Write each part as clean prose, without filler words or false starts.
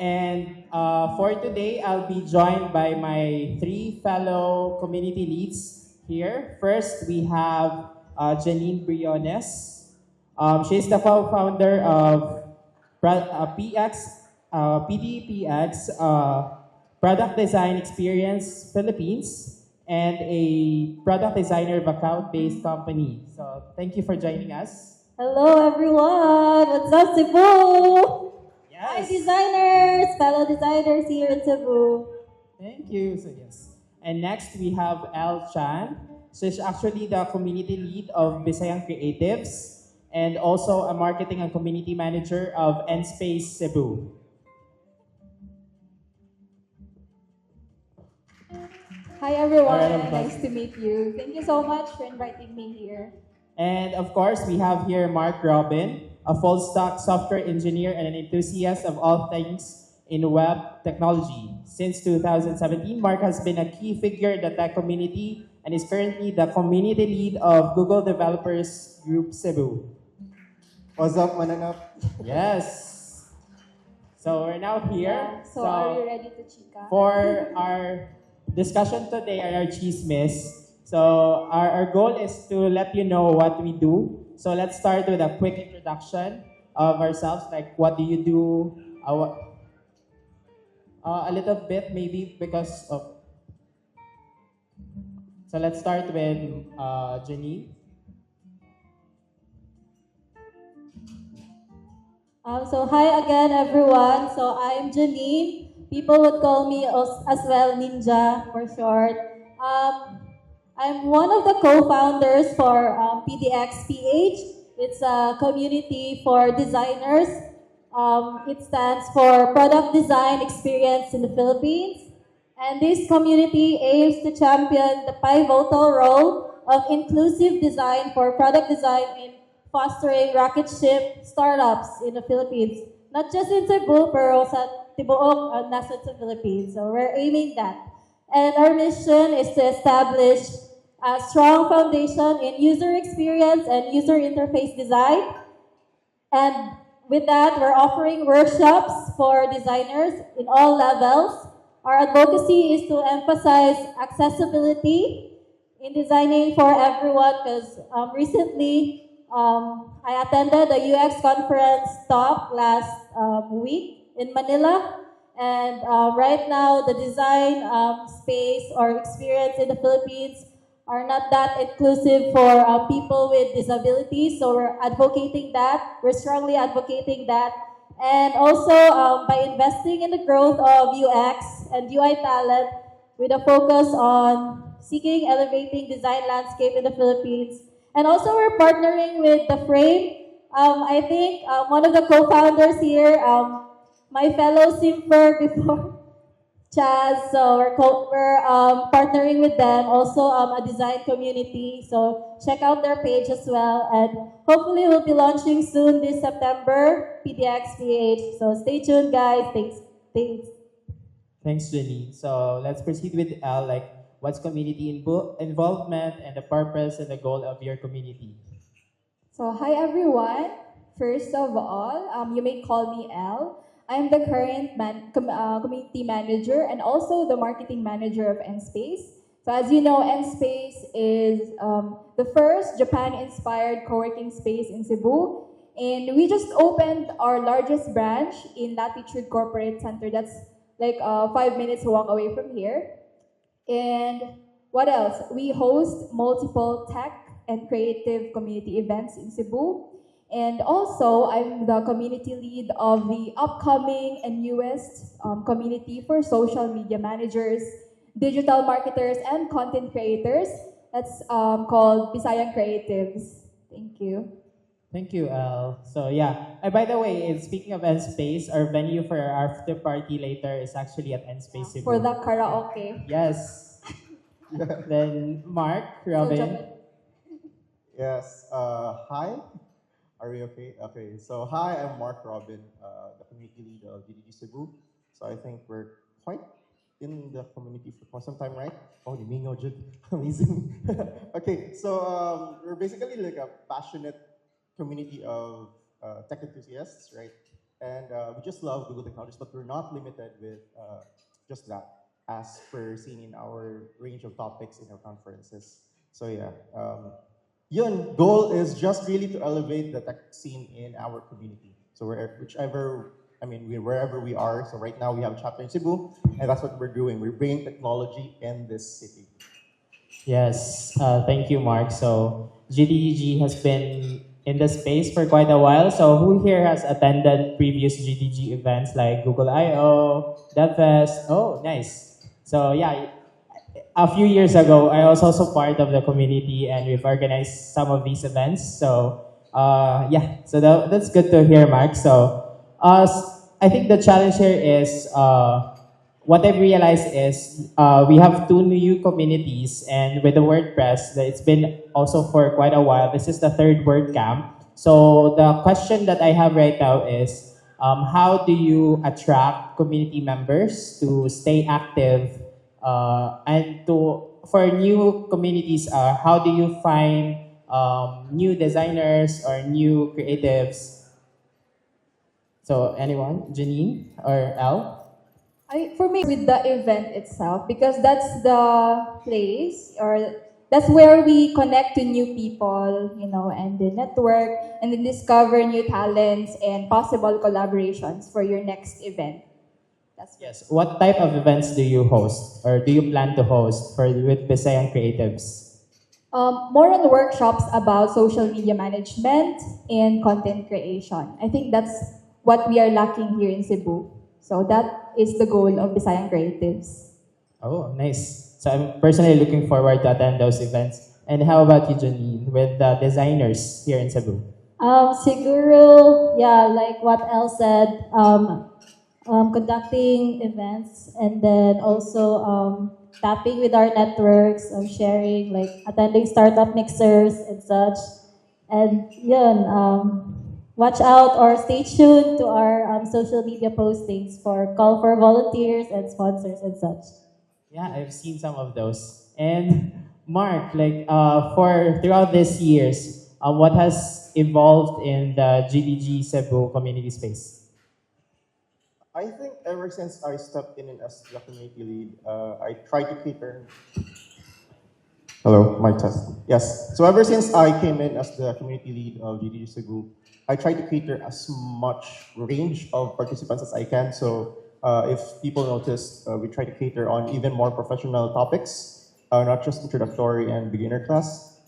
And for today, I'll be joined by my three fellow community leads here. First, we have Janine Briones. She's the co-founder of PX, PDPX, Product Design Experience Philippines, and a product designer of account-based company. So thank you for joining us. Hello everyone! What's up, Cebu? Hi Yes. designers, fellow designers here in Cebu. Thank you. So yes. And next we have Elle Chan. She's actually the community lead of Bisayang Creatives and also a marketing and community manager of Nspace Cebu. Hi everyone, Alright, nice to meet you. Thank you so much for inviting me here. And of course, we have here Mark Robin, a full stack software engineer and an enthusiast of all things in web technology. Since 2017, Mark has been a key figure in the tech community and is currently the community lead of Google Developers Group Cebu. What's up, Mananap? Yes. So we're now here. Yeah, so are you ready to chika? For our discussion today are our chismes. So our goal is to let you know what we do. So let's start with a quick introduction of ourselves. Like, what do you do? A little bit maybe because of. So let's start with Janine. So hi again everyone. So I'm Janine. People would call me as well Ninja for short. I'm one of the co-founders for PDXPH. It's a community for designers. It stands for Product Design Experience in the Philippines. And this community aims to champion the pivotal role of inclusive design for product design in fostering rocket ship startups in the Philippines. Not just in Cebu, pero sa tibuok nasa sa Philippines. So we're aiming that. And our mission is to establish a strong foundation in user experience and user interface design. And with that, we're offering workshops for designers in all levels. Our advocacy is to emphasize accessibility in designing for everyone because recently I attended a UX conference talk last week in Manila. And right now, the design space or experience in the Philippines are not that inclusive for people with disabilities. So we're advocating that. We're strongly advocating that. And also by investing in the growth of UX and UI talent with a focus on seeking elevating design landscape in the Philippines. And also we're partnering with The Frame. I think one of the co-founders here, my fellow simper before, Chaz, so we're partnering with them, also a design community. So check out their page as well, and hopefully we'll be launching soon this September, PDXPH. So stay tuned, guys. Thanks. Thanks, Jenny. So let's proceed with L. Like, what's community involvement and the purpose and the goal of your community? So, hi everyone. First of all, you may call me Elle. I'm the current community manager and also the marketing manager of Nspace. So, as you know, Nspace is the first Japan-inspired co-working space in Cebu. And we just opened our largest branch in Latitude Corporate Center. That's like 5 minutes walk away from here. And what else? We host multiple tech and creative community events in Cebu. And also, I'm the community lead of the upcoming and newest community for social media managers, digital marketers, and content creators. That's called Bisayang Creatives. Thank you. Thank you, Al. So yeah. By the way, speaking of Nspace, our venue for our after party later is actually at Nspace Cebu. For the karaoke. Yes. Then Mark, Robin. Yes. Hi. Are we okay? Okay. So hi, I'm Mark Robin, the community lead of DDG Cebu. So I think we're quite in the community for quite some time, right? Oh, the Mingo Jud. Amazing. Okay. So we're basically like a passionate community of tech enthusiasts, right? And we just love Google technologies, but we're not limited with just that, as per seen in our range of topics in our conferences. So yeah, yun, goal is just really to elevate the tech scene in our community. So wherever we are. So right now we have a chapter in Cebu, and that's what we're doing. We're bringing technology in this city. Yes, thank you, Mark. So GDG has been in the space for quite a while. So who here has attended previous GDG events like Google I/O, DevFest? Oh, nice. So yeah, a few years ago, I was also part of the community, and we've organized some of these events. So yeah, so that's good to hear, Mark. So I think the challenge here is what I've realized is we have two new communities, and with the WordPress, it's been also for quite a while. This is the third WordCamp. So the question that I have right now is, how do you attract community members to stay active, and for new communities, how do you find new designers or new creatives? So anyone, Janine or Elle? For me, with the event itself, because that's the place or that's where we connect to new people, and the network, and then discover new talents and possible collaborations for your next event. That's Yes. What type of events do you host or do you plan to host with Visayan Creatives? More on workshops about social media management and content creation. I think that's what we are lacking here in Cebu. So that is the goal of Visayan Creatives. Oh, nice. So I'm personally looking forward to attend those events. And how about you, Janine, with the designers here in Cebu? Siguro, yeah, like what Elle said, conducting events and then also tapping with our networks, sharing, like attending startup mixers and such. And yun, watch out or stay tuned to our social media postings for call for volunteers and sponsors and such. Yeah, I've seen some of those. And Mark, like for throughout these years, what has evolved in the GDG Cebu community space? I think ever since I stepped in as the community lead, I try to cater. Hello, mic test. Yes. So ever since I came in as the community lead of GDG Cebu, I try to cater as much range of participants as I can. So if people notice, we try to cater on even more professional topics, not just introductory and beginner class.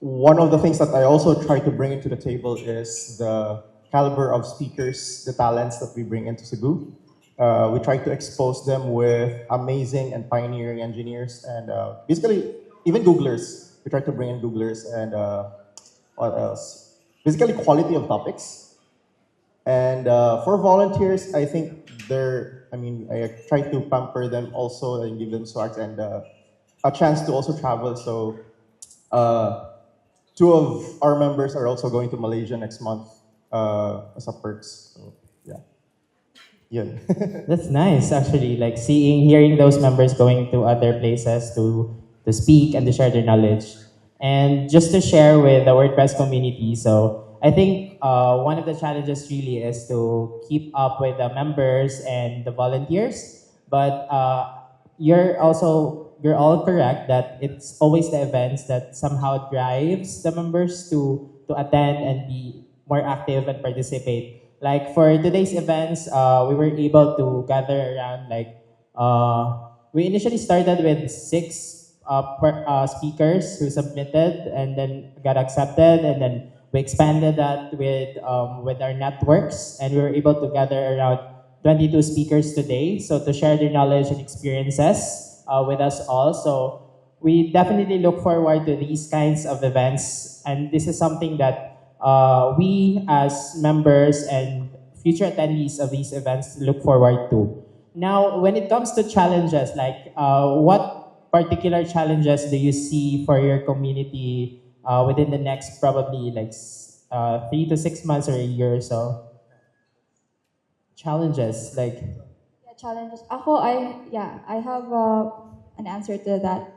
One of the things that I also try to bring into the table is the caliber of speakers, the talents that we bring into Cebu. We try to expose them with amazing and pioneering engineers and basically even Googlers. We try to bring in Googlers and what else? Basically quality of topics. And for volunteers, I think I try to pamper them also and give them swags and a chance to also travel. So two of our members are also going to Malaysia next month as a perks. So, yeah. Yeah. That's nice, actually. Like hearing those members going to other places to speak and to share their knowledge. And just to share with the WordPress community, so I think one of the challenges really is to keep up with the members and the volunteers. But you're all correct that it's always the events that somehow drives the members to attend and be more active and participate. Like for today's events, we were able to gather around we initially started with 6 speakers who submitted and then got accepted, and then we expanded that with our networks, and we were able to gather around 22 speakers today, so to share their knowledge and experiences with us all. So we definitely look forward to these kinds of events, and this is something that we as members and future attendees of these events look forward to. Now, when it comes to challenges, what particular challenges do you see for your community within the next probably 3 to 6 months or a year or so? Challenges, Yeah, challenges. I have an answer to that.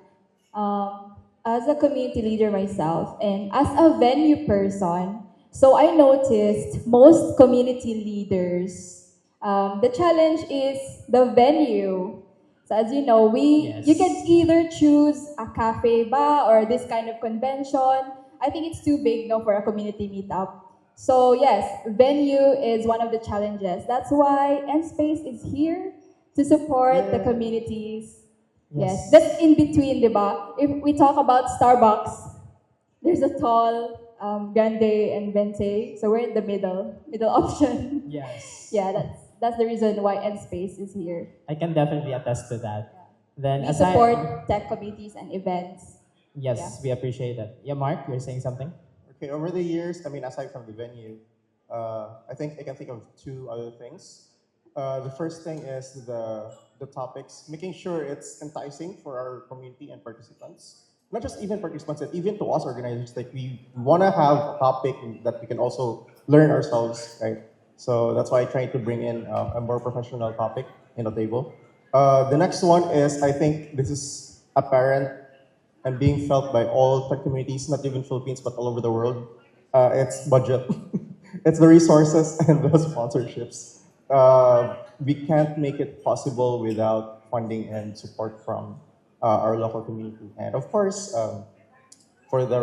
As a community leader myself and as a venue person, So I noticed most community leaders, the challenge is the venue. So as you know, you can Yes. either choose a cafe bar or this kind of convention. I think it's too big no, for a community meetup. So yes, venue is one of the challenges. That's why N-Space is here to support the communities. Yes, that's in between, diba? If we talk about Starbucks, there's a tall, grande, and vente. So we're in the middle option. Yes. Yeah, that's the reason why N Space is here. I can definitely attest to that. Then We aside, support tech committees and events. yes, Yeah. we appreciate that. Yeah, Mark, you're saying something? Okay, over the years, I mean, aside from the venue, I think I can think of two other things. The first thing is the topics, making sure it's enticing for our community and participants. Not just even participants, but even to us organizers. Like we want to have a topic that we can also learn ourselves, right? So that's why I try to bring in a more professional topic in the table. The next one is I think this is apparent and being felt by all tech communities, not even Philippines, but all over the world. It's budget. It's the resources and the sponsorships. We can't make it possible without funding and support from our local community. And of course, for the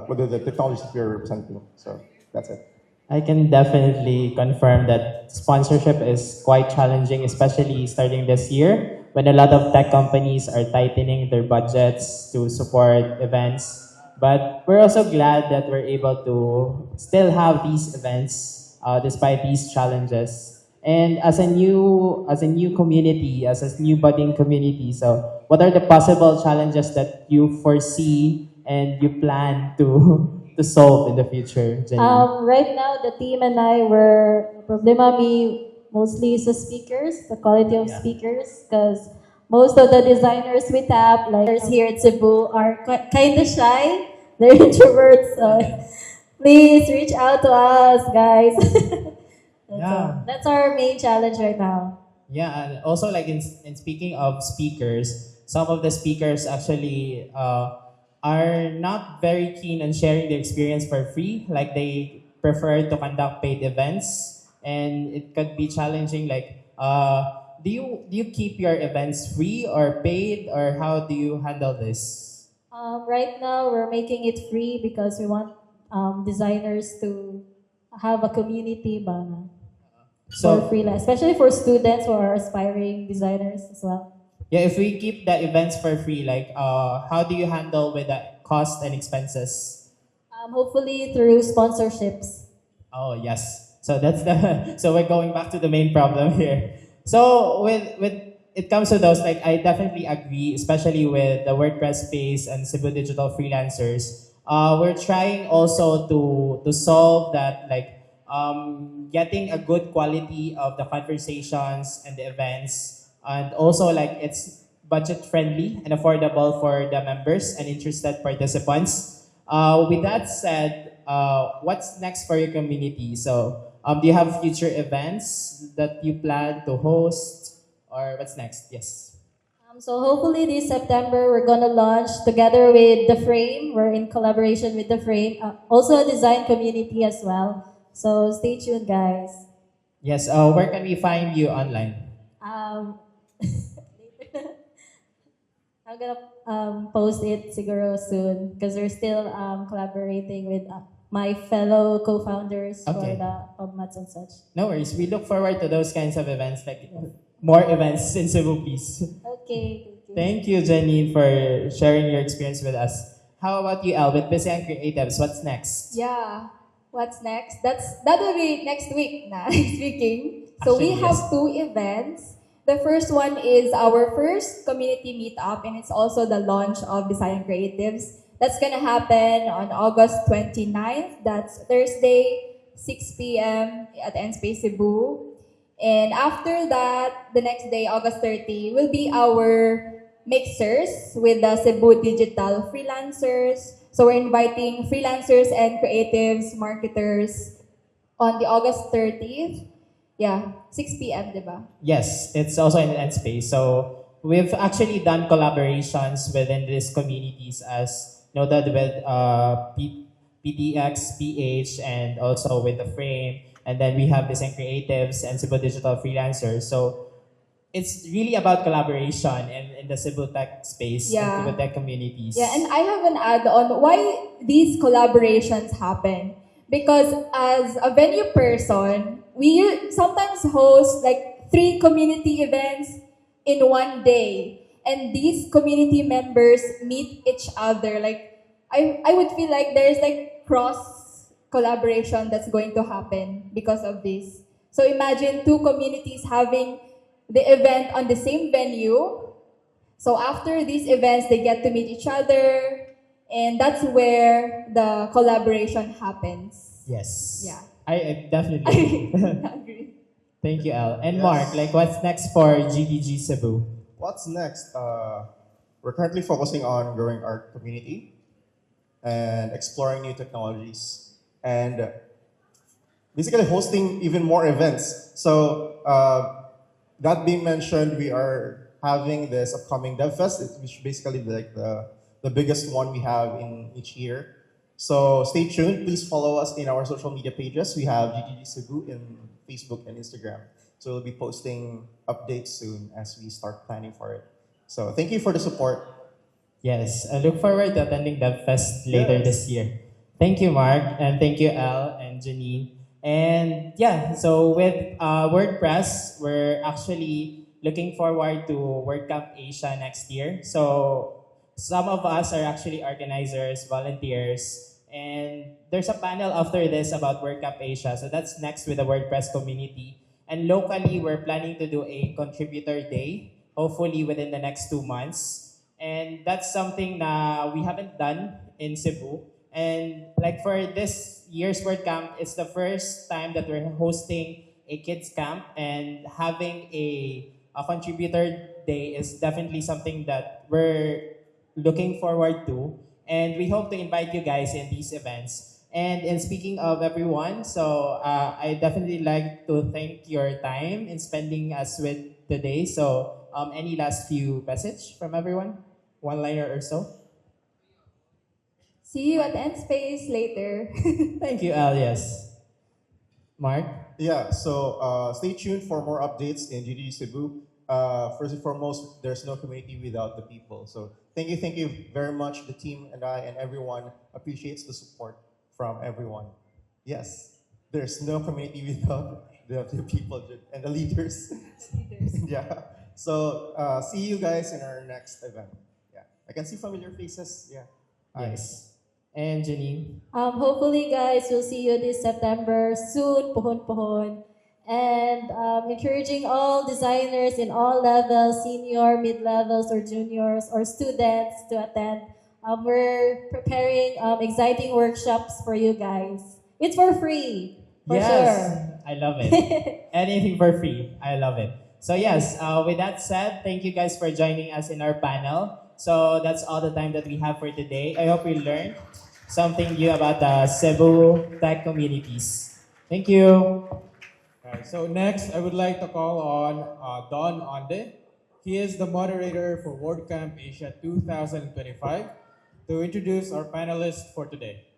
whether the technologies that we're representing. So that's it. I can definitely confirm that sponsorship is quite challenging, especially starting this year when a lot of tech companies are tightening their budgets to support events. But we're also glad that we're able to still have these events despite these challenges. And as a new community, as a new budding community, so what are the possible challenges that you foresee and you plan to to solve in the future, Janine? Right now, the team and I were problema me mostly sa speakers, the quality of Yeah. speakers, because most of the designers we tap, like here at Cebu, are kind of shy. They're introverts. So please reach out to us, guys. Yeah. That's our main challenge right now. Yeah, and also like in speaking of speakers, some of the speakers actually are not very keen on sharing their experience for free. Like they prefer to conduct paid events, and it could be challenging. Like, do you keep your events free or paid, or how do you handle this? Right now, we're making it free because we want designers to have a community ba, for So freelance, especially for students who are aspiring designers as well. yeah, if we keep the events for free, like how do you handle with the cost and expenses? Hopefully through sponsorships. Oh yes. So that's the so we're going back to the main problem here. So with it comes to those, like I definitely agree, especially with the WordPress space and Cebu Digital freelancers. We're trying also to solve that, like getting a good quality of the conversations and the events, and also like it's budget friendly and affordable for the members and interested participants. With that said, what's next for your community? So, do you have future events that you plan to host, or what's next? Yes. So hopefully this September we're gonna launch together with The Frame. We're in collaboration with The Frame, also a design community as well. So stay tuned, guys. Yes. Where can we find you online? Um, I'm gonna post it siguro soon because we're still collaborating with my fellow co-founders for Okay. the PubMats and such. No worries. We look forward to those kinds of events, like more events in Cebu, please. Okay. Thank you, Janine, for sharing your experience with us. How about you, Elle, with Busy and Creatives? What's next? Yeah. What's next? That will be next week na speaking. So we Actually, have yes. two events. The first one is our first community meetup, and it's also the launch of Design Creatives. That's gonna happen on August 29th. That's Thursday, 6 p.m. at N-Space Cebu. And after that, the next day, August 30, will be our mixers with the Cebu Digital freelancers. So we're inviting freelancers and creatives, marketers on the August 30th. Yeah, 6 p.m., diba? Yes, it's also in the end space. So we've actually done collaborations within these communities, as noted with PTX, PH, and also with the frame. And then we have design creatives and Cebu digital freelancers. So it's really about collaboration in the Cebu tech space and Yeah. Cebu tech communities. Yeah, and I have an add-on why these collaborations happen. Because as a venue person, we sometimes host like 3 community events in one day. And these community members meet each other. Like I would feel like there's like cross collaboration that's going to happen because of this. So imagine 2 communities having the event on the same venue. So after these events, they get to meet each other, and that's where the collaboration happens. Yes. Yeah. I definitely Agree. Thank you, Al. And Yes. Mark, like what's next for GDG Cebu? What's next? We're currently focusing on growing our community and exploring new technologies and basically hosting even more events. So that being mentioned, we are having this upcoming DevFest, which basically like the biggest one we have in each year. So stay tuned. Please follow us in our social media pages. We have GGG Cebu in Facebook and Instagram. So we'll be posting updates soon as we start planning for it. So thank you for the support. Yes, I look forward to attending DevFest later Yes. this year. Thank you, Mark, and thank you, Al and Janine. And yeah, so with WordPress, we're actually looking forward to WordCamp Asia next year. So some of us are actually organizers, volunteers, and there's a panel after this about WordCamp Asia. So that's next with the WordPress community. And locally, we're planning to do a contributor day, hopefully within the next 2 months. And that's something that we haven't done in Cebu. And like for this year's WordCamp, it's the first time that we're hosting a kids camp, and having a contributor day is definitely something that we're looking forward to. And we hope to invite you guys in these events. And in speaking of everyone, so I definitely like to thank your time in spending us with today. So any last few message from everyone? One liner or so? See you at End Space later. Thank you, Al. Yes. Mark? Yeah, so stay tuned for more updates in GDG Cebu. First and foremost, there's no community without the people. So thank you very much. The team and I and everyone appreciates the support from everyone. Yes, there's no community without the people and the leaders. Yeah. So see you guys in our next event. Yeah, I can see familiar faces. Yeah. Hi. Yes. And Janine? Hopefully, guys, we'll see you this September soon. Pohon pohon. And encouraging all designers in all levels, senior, mid-levels, or juniors, or students to attend. We're preparing exciting workshops for you guys. It's for free, for Yes. sure. I love it. Anything for free. I love it. So yes, with that said, thank you guys for joining us in our panel. So that's all the time that we have for today. I hope you learned something new about the Cebu tech communities. Thank you. Right, so next, I would like to call on Don Onde. He is the moderator for WordCamp Asia 2025 to introduce our panelists for today.